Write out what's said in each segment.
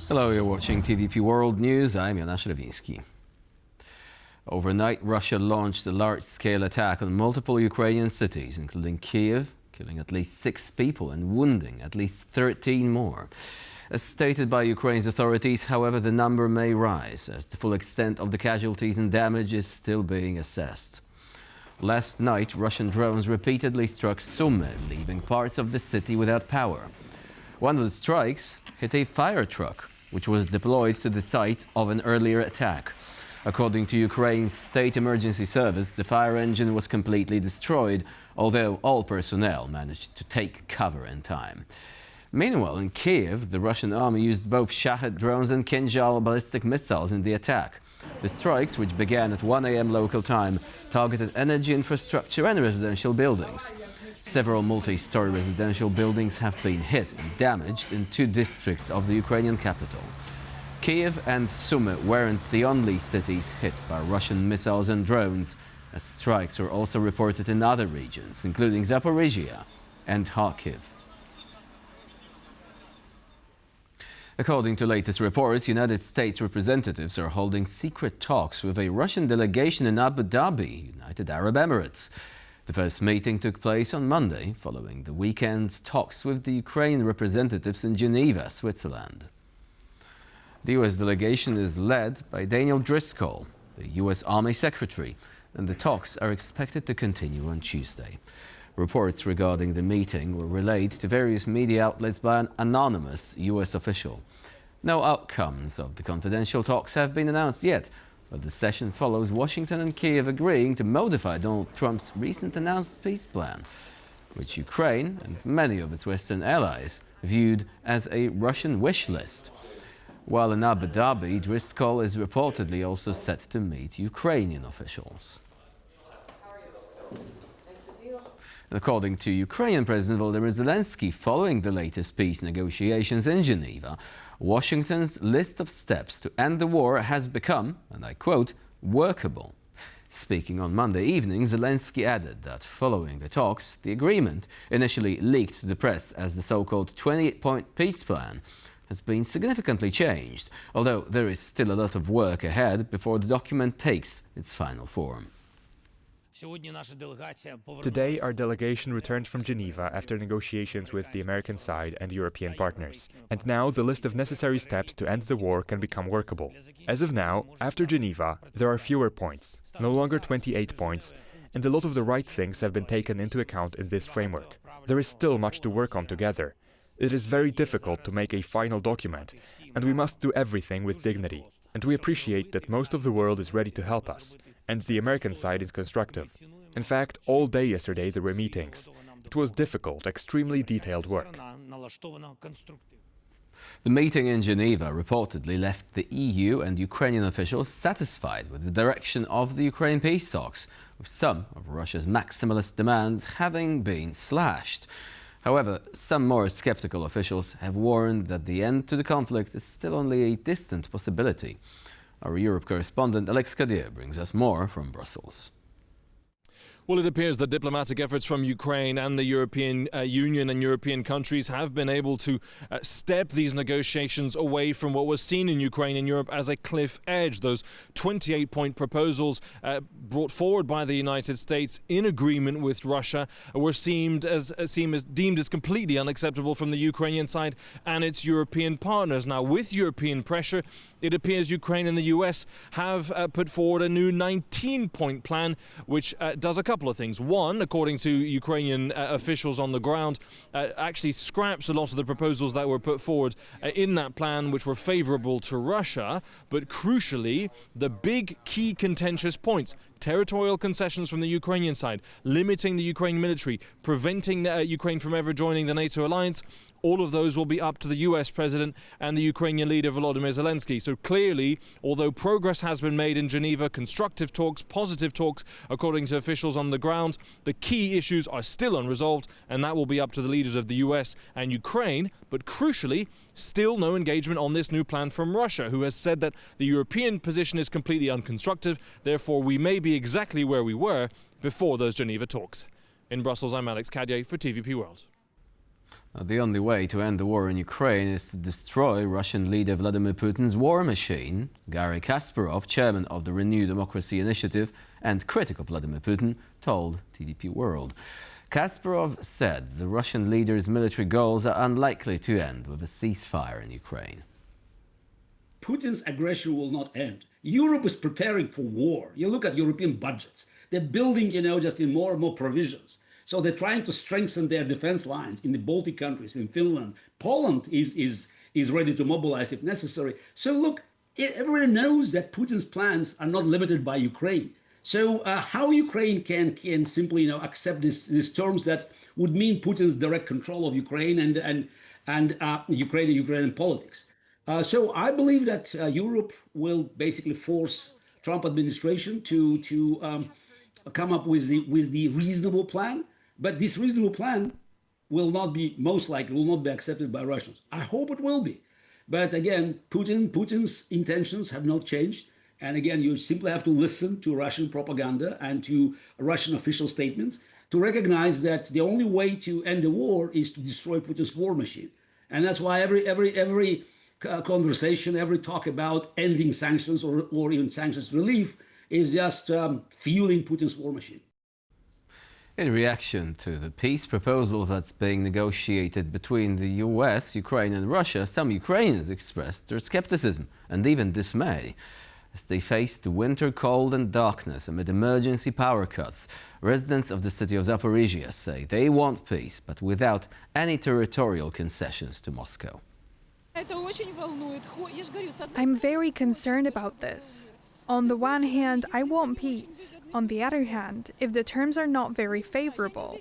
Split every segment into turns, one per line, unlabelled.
Hello, you're watching TVP World News. I'm Jana Shravinsky. Overnight, Russia launched a large-scale attack on multiple Ukrainian cities, including Kyiv, killing at least 6 people and wounding at least 13 more. As stated by Ukraine's authorities, however, the number may rise, as the full extent of the casualties and damage is still being assessed. Last night, Russian drones repeatedly struck Sumy, leaving parts of the city without power. One of the strikes hit a fire truck, which was deployed to the site of an earlier attack. According to Ukraine's State Emergency Service, the fire engine was completely destroyed, although all personnel managed to take cover in time. Meanwhile, in Kyiv, the Russian army used both Shahed drones and Kinzhal ballistic missiles in the attack. The strikes, which began at 1 a.m. local time, targeted energy infrastructure and residential buildings. Several multi-story residential buildings have been hit and damaged in 2 districts of the Ukrainian capital. Kyiv and Sumy weren't the only cities hit by Russian missiles and drones, as strikes were also reported in other regions, including Zaporizhia and Kharkiv. According to latest reports, United States representatives are holding secret talks with a Russian delegation in Abu Dhabi, United Arab Emirates. The first meeting took place on Monday, following the weekend's talks with the Ukrainian representatives in Geneva, Switzerland. The U.S. delegation is led by Daniel Driscoll, the U.S. Army Secretary, and the talks are expected to continue on Tuesday. Reports regarding the meeting were relayed to various media outlets by an anonymous U.S. official. No outcomes of the confidential talks have been announced yet, but the session follows Washington and Kyiv agreeing to modify Donald Trump's recent announced peace plan, which Ukraine and many of its Western allies viewed as a Russian wish list. While in Abu Dhabi, Driscoll is reportedly also set to meet Ukrainian officials. According to Ukrainian President Volodymyr Zelenskyy, following the latest peace negotiations in Geneva, Washington's list of steps to end the war has become, and I quote, workable. Speaking on Monday evening, Zelenskyy added that following the talks, the agreement, initially leaked to the press as the so-called 28-point peace plan, has been significantly changed, although there is still a lot of work ahead before the document takes its final form.
Today, our delegation returned from Geneva after negotiations with the American side and European partners. And now the list of necessary steps to end the war can become workable. As of now, after Geneva, there are fewer points, no longer 28 points, and a lot of the right things have been taken into account in this framework. There is still much to work on together. It is very difficult to make a final document, and we must do everything with dignity. And we appreciate that most of the world is ready to help us, and the American side is constructive. In fact, all day yesterday there were meetings. It was difficult, extremely detailed work.
The meeting in Geneva reportedly left the EU and Ukrainian officials satisfied with the direction of the Ukraine peace talks, with some of Russia's maximalist demands having been slashed. However, some more skeptical officials have warned that the end to the conflict is still only a distant possibility. Our Europe correspondent Alex Kadir brings us more from Brussels.
Well, it appears that diplomatic efforts from Ukraine and the European Union and European countries have been able to step these negotiations away from what was seen in Ukraine and Europe as a cliff edge. Those 28-point proposals brought forward by the United States in agreement with Russia were deemed as completely unacceptable from the Ukrainian side and its European partners. Now, with European pressure, it appears Ukraine and the US have put forward a new 19-point plan, which does a couple of things. One, according to Ukrainian officials on the ground, actually scraps a lot of the proposals that were put forward in that plan, which were favorable to Russia, but crucially, the big key contentious points: territorial concessions from the Ukrainian side, limiting the Ukraine military, preventing Ukraine from ever joining the NATO alliance. All of those will be up to the US president and the Ukrainian leader Volodymyr Zelenskyy. So clearly, although progress has been made in Geneva, constructive talks, positive talks, according to officials on the ground, the key issues are still unresolved, and that will be up to the leaders of the US and Ukraine. But crucially, still no engagement on this new plan from Russia, who has said that the European position is completely unconstructive. Therefore, we may be exactly where we were before those Geneva talks. In Brussels, I'm Alex Kadir for TVP World.
The only way to end the war in Ukraine is to destroy Russian leader Vladimir Putin's war machine. Garry Kasparov, chairman of the Renewed Democracy Initiative and critic of Vladimir Putin, told TDP World. Kasparov said the Russian leader's military goals are unlikely to end with a ceasefire in Ukraine.
Putin's aggression will not end. Europe is preparing for war. You look at European budgets. They're building, just in more and more provisions. So they're trying to strengthen their defense lines in the Baltic countries, in Finland. Poland is ready to mobilize if necessary. So look, everyone knows that Putin's plans are not limited by Ukraine. So how Ukraine can simply accept these terms that would mean Putin's direct control of Ukraine and Ukrainian politics. So I believe that Europe will basically force Trump administration to come up with the reasonable plan. But this reasonable plan will not be, most likely, will not be accepted by Russians. I hope it will be. But again, Putin's intentions have not changed. And again, you simply have to listen to Russian propaganda and to Russian official statements to recognize that the only way to end the war is to destroy Putin's war machine. And that's why every conversation, every talk about ending sanctions or even sanctions relief is just fueling Putin's war machine.
In reaction to the peace proposal that's being negotiated between the US, Ukraine and Russia, some Ukrainians expressed their skepticism and even dismay. As they face the winter cold and darkness amid emergency power cuts, residents of the city of Zaporizhia say they want peace, but without any territorial concessions to Moscow.
I'm very concerned about this. On the one hand, I want peace. On the other hand, if the terms are not very favorable,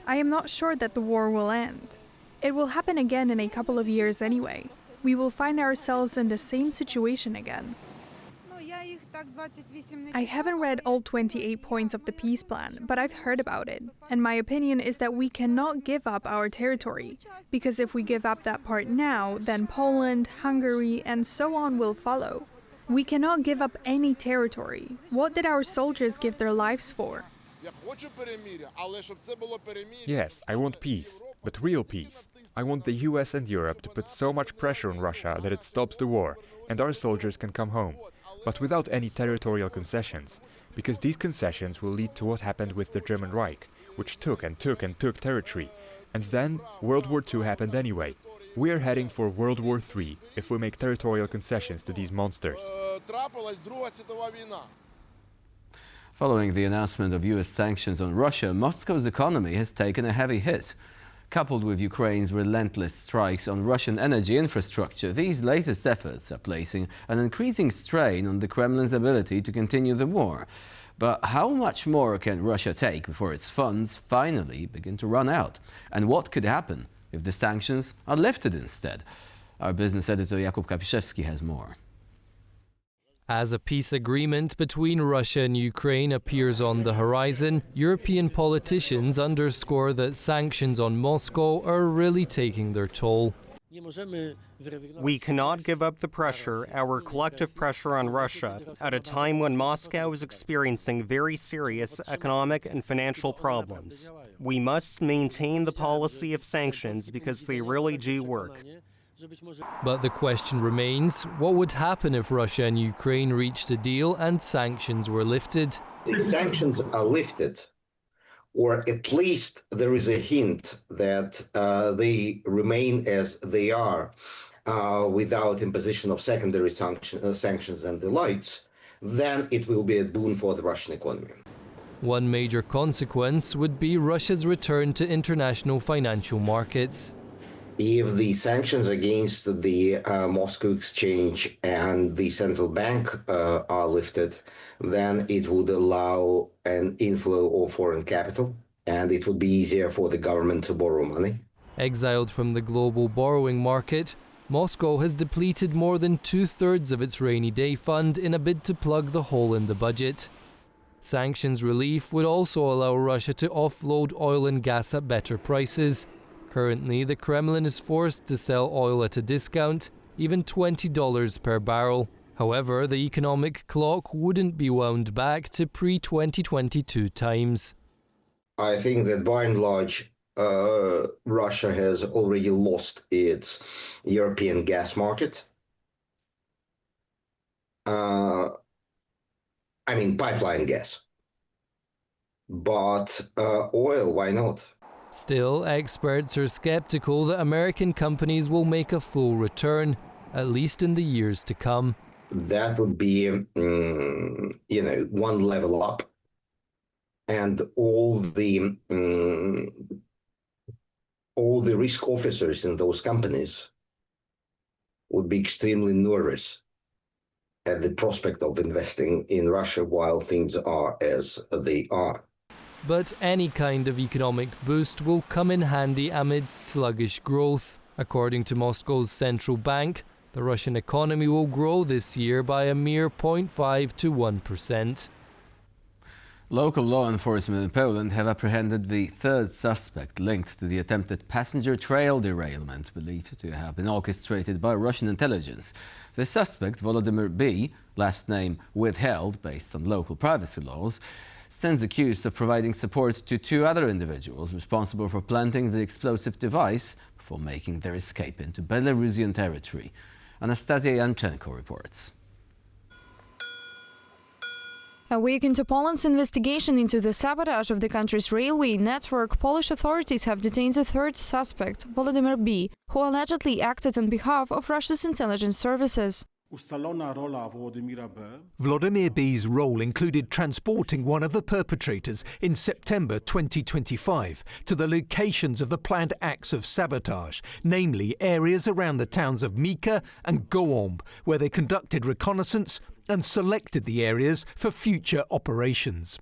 I am not sure that the war will end. It will happen again in a couple of years anyway. We will find ourselves in the same situation again. I haven't read all 28 points of the peace plan, but I've heard about it. And my opinion is that we cannot give up our territory, because if we give up that part now, then Poland, Hungary, and so on will follow. We cannot give up any territory. What did our soldiers give their lives for?
Yes, I want peace, but real peace. I want the US and Europe to put so much pressure on Russia that it stops the war and our soldiers can come home, but without any territorial concessions, because these concessions will lead to what happened with the German Reich, which took and took and took territory. And then World War II happened anyway. We are heading for World War III if we make territorial concessions to these monsters.
Following the announcement of US sanctions on Russia, Moscow's economy has taken a heavy hit. Coupled with Ukraine's relentless strikes on Russian energy infrastructure, these latest efforts are placing an increasing strain on the Kremlin's ability to continue the war. But how much more can Russia take before its funds finally begin to run out? And what could happen if the sanctions are lifted instead? Our business editor Jakub Kapiszewski has more.
As a peace agreement between Russia and Ukraine appears on the horizon, European politicians underscore that sanctions on Moscow are really taking their toll.
We cannot give up the pressure, our collective pressure on Russia, at a time when Moscow is experiencing very serious economic and financial problems. We must maintain the policy of sanctions because they really do work.
But the question remains, what would happen if Russia and Ukraine reached a deal and sanctions were lifted?
The sanctions are lifted, or at least there is a hint that they remain as they are without imposition of secondary sanctions and the likes, then it will be a boon for the Russian economy.
One major consequence would be Russia's return to international financial markets.
If the sanctions against the Moscow exchange and the central bank are lifted, then it would allow an inflow of foreign capital, and it would be easier for the government to borrow money.
Exiled from the global borrowing market, Moscow has depleted more than 2/3 of its rainy day fund in a bid to plug the hole in the budget. Sanctions relief would also allow Russia to offload oil and gas at better prices. Currently, the Kremlin is forced to sell oil at a discount, even $20 per barrel. However, the economic clock wouldn't be wound back to pre-2022 times.
I think that by and large, Russia has already lost its European gas market. I mean, pipeline gas. But oil, why not?
Still, experts are skeptical that American companies will make a full return, at least in the years to come.
That would be, one level up. And all the risk officers in those companies would be extremely nervous at the prospect of investing in Russia while things are as they are.
But any kind of economic boost will come in handy amid sluggish growth. According to Moscow's central bank, the Russian economy will grow this year by a mere 0.5 to 1%.
Local law enforcement in Poland have apprehended the third suspect linked to the attempted passenger train derailment believed to have been orchestrated by Russian intelligence. The suspect, Volodymyr B., last name withheld based on local privacy laws, stands accused of providing support to two other individuals responsible for planting the explosive device before making their escape into Belarusian territory. Anastasia Yanchenko reports.
A week into Poland's investigation into the sabotage of the country's railway network, Polish authorities have detained a third suspect, Volodymyr B., who allegedly acted on behalf of Russia's intelligence services.
Volodymyr B's role included transporting one of the perpetrators in September 2025 to the locations of the planned acts of sabotage, namely areas around the towns of Mika and Gołąb, where they conducted reconnaissance and selected the areas for future operations.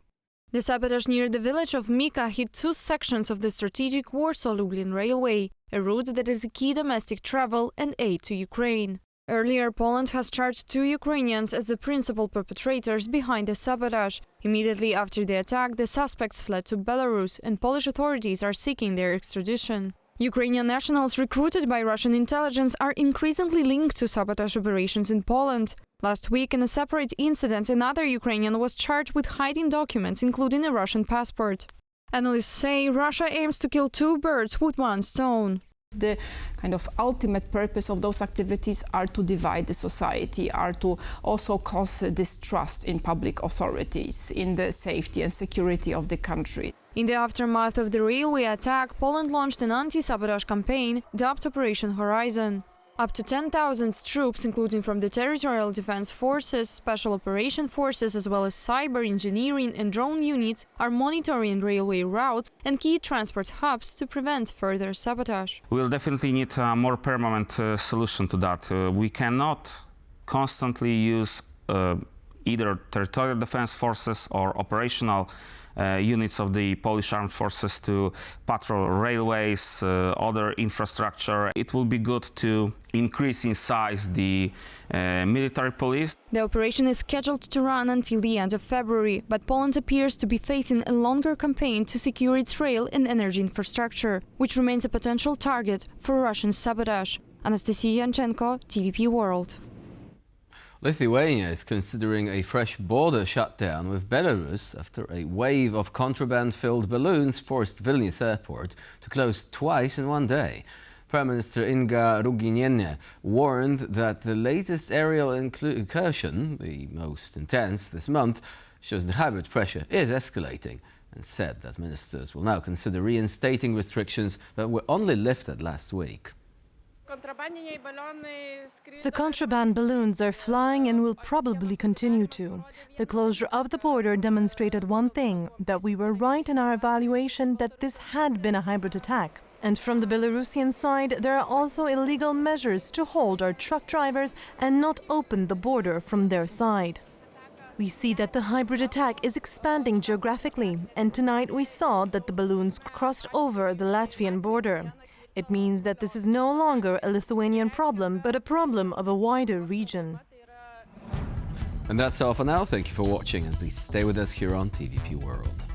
The sabotage near the village of Mika hit two sections of the strategic Warsaw-Lublin railway, a route that is a key domestic travel and aid to Ukraine. Earlier, Poland has charged two Ukrainians as the principal perpetrators behind the sabotage. Immediately after the attack, the suspects fled to Belarus, and Polish authorities are seeking their extradition. Ukrainian nationals recruited by Russian intelligence are increasingly linked to sabotage operations in Poland. Last week, in a separate incident, another Ukrainian was charged with hiding documents, including a Russian passport. Analysts say Russia aims to kill two birds with one stone.
The kind of ultimate purpose of those activities are to divide the society, are to also cause distrust in public authorities, in the safety and security of the country.
In the aftermath of the railway attack, Poland launched an anti-sabotage campaign dubbed Operation Horizon. Up to 10,000 troops, including from the Territorial Defense Forces, Special Operation Forces, as well as cyber, engineering and drone units, are monitoring railway routes and key transport hubs to prevent further sabotage.
We'll definitely need a more permanent solution to that. We cannot constantly use either Territorial Defense Forces or operational units of the Polish Armed Forces to patrol railways, other infrastructure. It will be good to increase in size the military police.
The operation is scheduled to run until the end of February, but Poland appears to be facing a longer campaign to secure its rail and energy infrastructure, which remains a potential target for Russian sabotage. Anastasia Yanchenko, TVP World.
Lithuania is considering a fresh border shutdown with Belarus after a wave of contraband-filled balloons forced Vilnius airport to close twice in one day. Prime Minister Inga Ruginienė warned that the latest aerial incursion, the most intense this month, shows the hybrid pressure is escalating, and said that ministers will now consider reinstating restrictions that were only lifted last week.
The contraband balloons are flying and will probably continue to. The closure of the border demonstrated one thing, that we were right in our evaluation that this had been a hybrid attack. And from the Belarusian side, there are also illegal measures to hold our truck drivers and not open the border from their side. We see that the hybrid attack is expanding geographically, and tonight we saw that the balloons crossed over the Latvian border. It means that this is no longer a Lithuanian problem, but a problem of a wider region.
And that's all for now. Thank you for watching, and please stay with us here on TVP World.